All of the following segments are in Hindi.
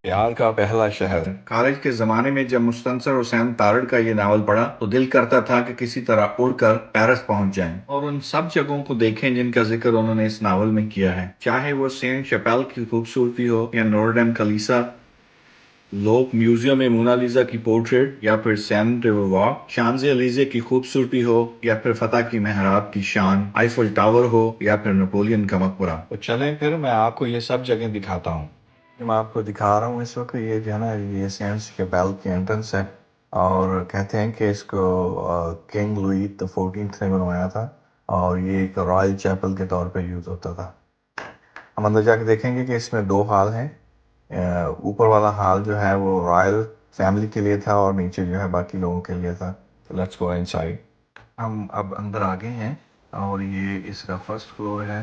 प्यार का पहला शहर। कॉलेज के ज़माने में जब मुस्तनसर हुसैन तारड़ का ये नावल पढ़ा तो दिल करता था कि किसी तरह उड़कर पेरिस पहुंच जाएं और उन सब जगहों को देखें जिनका जिक्र उन्होंने इस नावल में किया है। चाहे वो सेंट शैपेल की खूबसूरती हो या नोटर डेम कलीसा, लोक म्यूजियम में मोनालिसा की पोर्ट्रेट, या फिर सैन रिवर वॉक, शांजे अलीजे की खूबसूरती हो, या फिर फतेह की मेहराब की शान, आईफल टावर हो, या फिर नेपोलियन का मकबरा। तो चलें फिर मैं आपको ये सब जगह दिखाता हूँ। जो मैं आपको दिखा रहा हूँ इस वक्त, ये जो है ना, ये सेंट्स के बेल की एंट्रेंस है। और कहते हैं कि इसको किंग लुई द 14th ने बनवाया था और ये एक रॉयल चैपल के तौर पे यूज़ होता था। हम अंदर जाके देखेंगे कि इसमें दो हॉल हैं। ऊपर वाला हॉल जो है वो रॉयल फैमिली के लिए था और नीचे जो है बाकी लोगों के लिए था। तो लेट्स गो इनसाइड। हम अब अंदर आ गए हैं और ये इसका फर्स्ट फ्लोर है।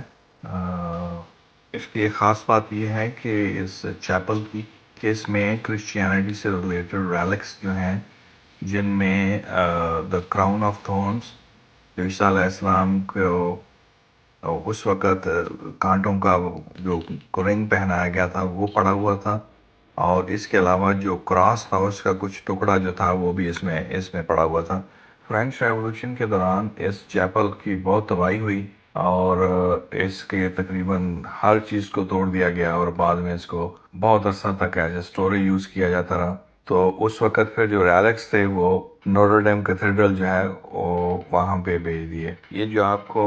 इसकी एक ख़ास बात ये है कि इस चैपल की कि इसमें क्रिश्चियनिटी से रिलेटेड रेलिक्स जो हैं, जिनमें द क्राउन ऑफ थॉर्न्स जो ईसा अलैहिस्सलाम को उस वक़्त काँटों का जो रिंग पहनाया गया था वो पड़ा हुआ था। और इसके अलावा जो क्रॉस था उसका कुछ टुकड़ा जो था वो भी इसमें इसमें पड़ा हुआ था। फ्रेंच रेवोल्यूशन के दौरान इस चैपल की बहुत तबाही हुई और इसके तकरीबन हर चीज़ को तोड़ दिया गया और बाद में इसको बहुत अर्सा तक एज ए स्टोरेज यूज़ किया जाता रहा। तो उस वक़्त फिर जो रेलिक्स थे वो नोटर डेम कैथेड्रल जो है वो वहाँ पे भेज दिए। ये जो आपको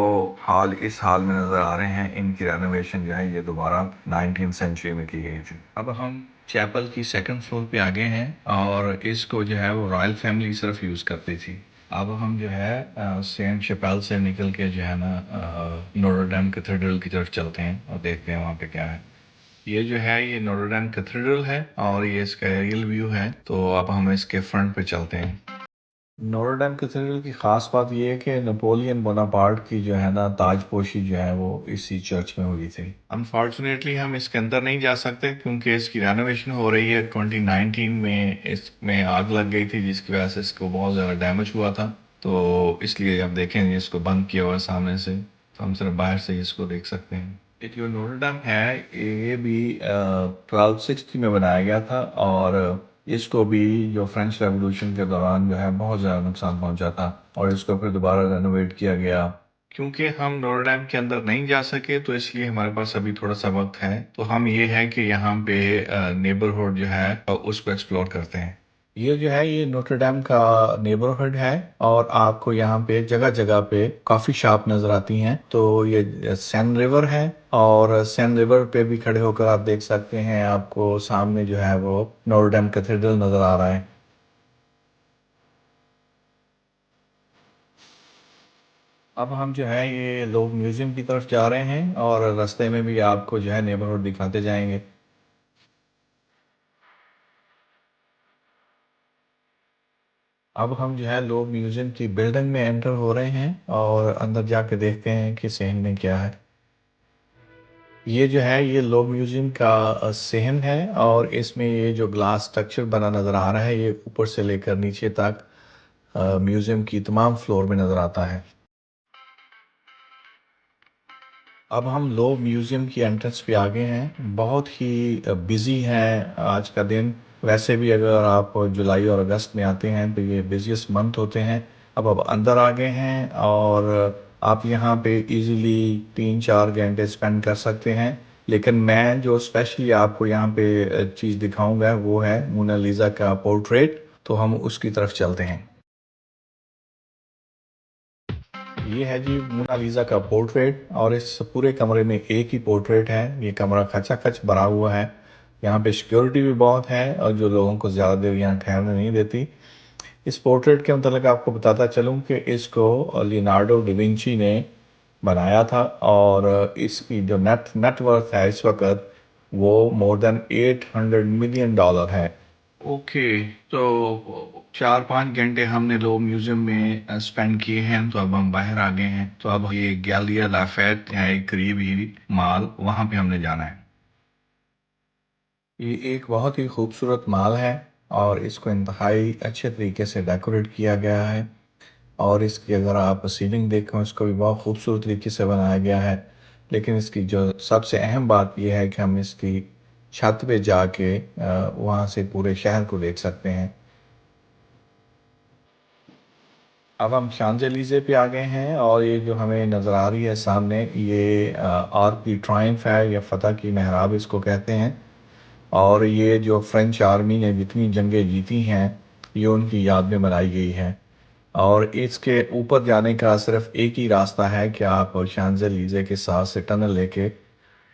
हॉल इस हॉल में नज़र आ रहे हैं, इनकी रेनोवेशन जो है ये दोबारा 19th सेंचुरी में की गई थी। अब हम चैपल की सेकंड फ्लोर पे आ गए हैं और इसको जो है वो रॉयल फैमिली सिर्फ यूज़ करती थी। अब हम जो है सेंट शैपेल से निकल के जो है ना नोटर डेम कैथेड्रल की तरफ चलते हैं और देखते हैं वहाँ पे क्या है। ये जो है ये नोटर डेम कैथेड्रल है और ये इसका एरियल व्यू है। तो अब हम इसके फ्रंट पे चलते हैं। नोटर डेम कैथेड्रल की ख़ास बात ये है कि नेपोलियन बोनापार्ट की जो है ना ताजपोशी जो है वो इसी चर्च में हुई थी। अनफॉर्चुनेटली हम इसके अंदर नहीं जा सकते क्योंकि इसकी रेनोवेशन हो रही है। 2019 में इसमें आग लग गई थी जिसकी वजह से इसको बहुत ज़्यादा डैमेज हुआ था। तो इसलिए आप देखेंगे इसको बंद किया हुआ है सामने से, तो हम सिर्फ बाहर से ही इसको देख सकते हैं। ये जो नोटर डेम है ये भी 1260 में बनाया गया था और इसको भी जो फ्रेंच रेवोल्यूशन के दौरान जो है बहुत ज़्यादा नुकसान पहुंचा था और इसको फिर दोबारा रेनोवेट किया गया। क्योंकि हम नोटर डैम के अंदर नहीं जा सके तो इसलिए हमारे पास अभी थोड़ा सा वक्त है, तो हम ये है कि यहाँ पे नेबरहुड जो है उसको एक्सप्लोर करते हैं। ये जो है ये नोटर डैम का नेबरहुड है और आपको यहाँ पे जगह जगह पे काफ़ी शॉप नज़र आती हैं। तो ये सैन रिवर है और सैन रिवर पे भी खड़े होकर आप देख सकते हैं, आपको सामने जो है वो नोटर डैम कैथेड्रल नज़र आ रहा है। अब हम जो है ये लोग म्यूजियम की तरफ जा रहे हैं और रास्ते में भी आपको जो है नेबरहुड दिखाते जाएंगे। अब हम जो है लोग म्यूजियम की बिल्डिंग में एंटर हो रहे हैं और अंदर जाके देखते हैं कि सहन में क्या है। ये जो है ये लोग म्यूजियम का सहन है और इसमें ये जो ग्लास स्ट्रक्चर बना नज़र आ रहा है ये ऊपर से लेकर नीचे तक म्यूजियम की तमाम फ्लोर में नज़र आता है। अब हम लोग म्यूज़ियम की एंट्रेंस पे आ गए हैं। बहुत ही बिज़ी है आज का दिन। वैसे भी अगर आप जुलाई और अगस्त में आते हैं तो ये बिज़ीएस्ट मंथ होते हैं। अब अंदर आ गए हैं और आप यहाँ पे इजीली 3-4 घंटे स्पेंड कर सकते हैं। लेकिन मैं जो स्पेशली आपको यहाँ पे चीज़ दिखाऊंगा वो है मोनालिसा का पोर्ट्रेट। तो हम उसकी तरफ चलते हैं। ये है जी मोनालिसा का पोर्ट्रेट और इस पूरे कमरे में एक ही पोर्ट्रेट है। ये कमरा खचाखच भरा हुआ है। यहाँ पे सिक्योरिटी भी बहुत है और जो लोगों को ज़्यादा देर यहाँ ठहरने नहीं देती। इस पोर्ट्रेट के मतलब आपको बताता चलूँ कि इसको लियोनार्डो डिविंची ने बनाया था और इसकी जो नेट नेटवर्थ है इस वक्त वो मोर देन $800 मिलियन है। ओके, तो 4-5 घंटे हमने लोग म्यूजियम में स्पेंड किए हैं, तो अब हम बाहर आ गए हैं। तो अब ये गैलिया लाफेट है एक करीब ही माल, वहाँ पे हमने जाना है। ये एक बहुत ही खूबसूरत माल है और इसको इंतहाई अच्छे तरीके से डेकोरेट किया गया है और इसकी अगर आप सीलिंग देखें उसको भी बहुत खूबसूरत तरीके से बनाया गया है। लेकिन इसकी जो सबसे अहम बात यह है कि हम इसकी छत पे जाके वहाँ से पूरे शहर को देख सकते हैं। अब हम शांज़-एलीज़े पे आ गए हैं और ये जो हमें नज़र आ रही है सामने, ये आर्क दी ट्रायम्फ है या फ़तह की महराब इसको कहते हैं। और ये जो फ्रेंच आर्मी ने जितनी जंगें जीती हैं, ये उनकी याद में बनाई गई हैं। और इसके ऊपर जाने का सिर्फ एक ही रास्ता है कि आप शांज़-एलीज़े के साथ से टनल लेके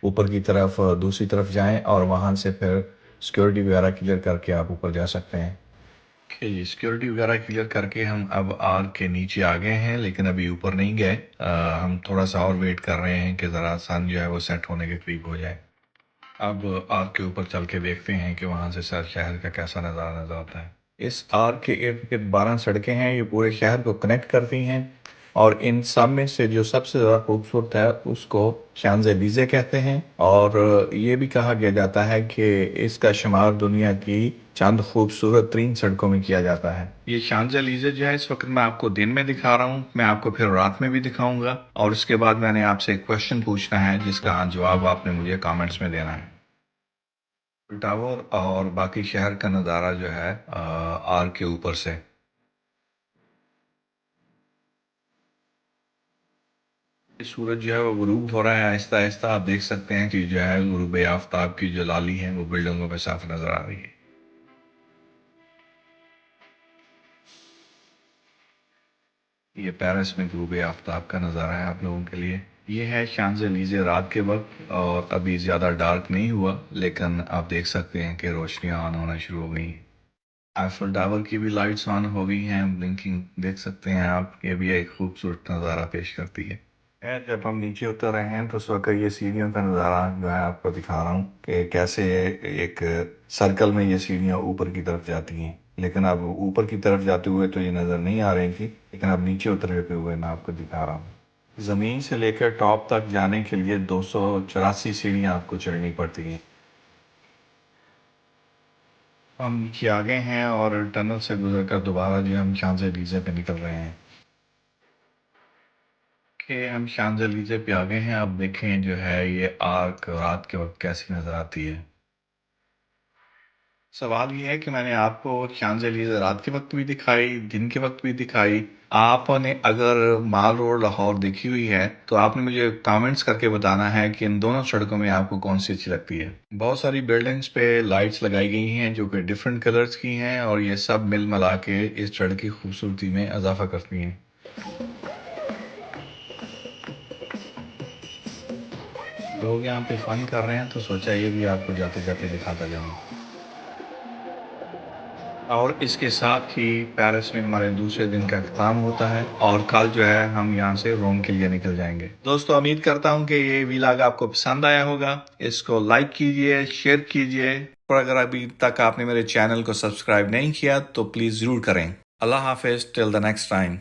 ऊपर की तरफ दूसरी तरफ जाएं और वहाँ से फिर सिक्योरिटी वगैरह क्लियर करके आप ऊपर जा सकते हैं। जी, सिक्योरिटी वगैरह क्लियर करके हम अब आग के नीचे आ गए हैं, लेकिन अभी ऊपर नहीं गए। हम थोड़ा सा और वेट कर रहे हैं कि ज़रा सन जो है वो सेट होने के करीब हो जाए। अब आग के ऊपर चल के देखते हैं कि वहाँ से शहर का कैसा नज़ारा नज़र आता है। इस आग के इर्द गिर्द 12 सड़कें हैं, ये पूरे शहर को कनेक्ट करती हैं। और इन सब में से जो सबसे ज़्यादा खूबसूरत है उसको शांज़-एलीज़े कहते हैं। और ये भी कहा गया जाता है कि इसका शुमार दुनिया की चंद खूबसूरत तरीन सड़कों में किया जाता है। ये शांज़-एलीज़े जो है इस वक्त मैं आपको दिन में दिखा रहा हूँ, मैं आपको फिर रात में भी दिखाऊंगा। और उसके बाद मैंने आपसे एक क्वेश्चन पूछना है जिसका जवाब आपने मुझे कमेंट्स में देना है। टावर और बाकी शहर का नज़ारा जो है आग के ऊपर से। सूरज जो है वो गुरूब हो रहा है आहिस्ता आहिस्ता। आप देख सकते हैं कि जो है गुरूब आफ्ताब की जो लाली है वो बिल्डिंगों पे साफ नजर आ रही है। ये पेरिस में गुरूब आफ्ताब का नज़ारा है आप लोगों के लिए। ये है शांज़-एलीज़े रात के वक्त और अभी ज़्यादा डार्क नहीं हुआ, लेकिन आप देख सकते हैं कि रोशनियाँ ऑन होना शुरू हो गई हैं। आईफल टावर की भी लाइट्स ऑन हो गई हैं, ब्लिंकिंग देख सकते हैं आप। ये भी एक खूबसूरत नज़ारा पेश करती है। जब हम नीचे उतर रहे हैं तो उस वक्त ये सीढ़ियों का नज़ारा जो है आपको दिखा रहा हूँ कि कैसे एक सर्कल में ये सीढ़ियाँ ऊपर की तरफ जाती हैं। लेकिन अब ऊपर की तरफ जाते हुए तो ये नज़र नहीं आ रही थी, लेकिन अब नीचे उतरते हुए मैं आपको दिखा रहा हूँ। ज़मीन से लेकर टॉप तक जाने के लिए 284 सीढ़ियाँ आपको चढ़नी पड़ती हैं। हम नीचे आ गए हैं और टनल से गुजर कर दोबारा जो हम शांज़-एलीज़े पे निकल रहे हैं। कि हम शांज़-एलीज़े पे आ गए हैं। अब देखें जो है ये आर्क रात के वक्त कैसी नज़र आती है। सवाल ये है कि मैंने आपको शांज़-एलीज़े रात के वक्त भी दिखाई, दिन के वक्त भी दिखाई। आपने अगर माल रोड लाहौर देखी हुई है तो आपने मुझे कमेंट्स करके बताना है कि इन दोनों सड़कों में आपको कौन सी अच्छी लगती है। बहुत सारी बिल्डिंग्स पे लाइट्स लगाई गई हैं जो कि डिफरेंट कलर्स की हैं और ये सब मिल मिला के इस सड़क की खूबसूरती में इजाफा करती हैं। लोग यहाँ पे फन कर रहे हैं तो सोचा ये भी आपको जाते जाते दिखाता जाऊँ। और इसके साथ ही पेरिस में हमारे दूसरे दिन का अख्ताम होता है और कल जो है हम यहाँ से रोम के लिए निकल जाएंगे। दोस्तों उम्मीद करता हूँ कि ये व्लॉग आपको पसंद आया होगा। इसको लाइक कीजिए, शेयर कीजिए और अगर अभी तक आपने मेरे चैनल को सब्सक्राइब नहीं किया तो प्लीज़ ज़रूर करें। अल्लाह हाफिज़ टिल द नेक्स्ट टाइम।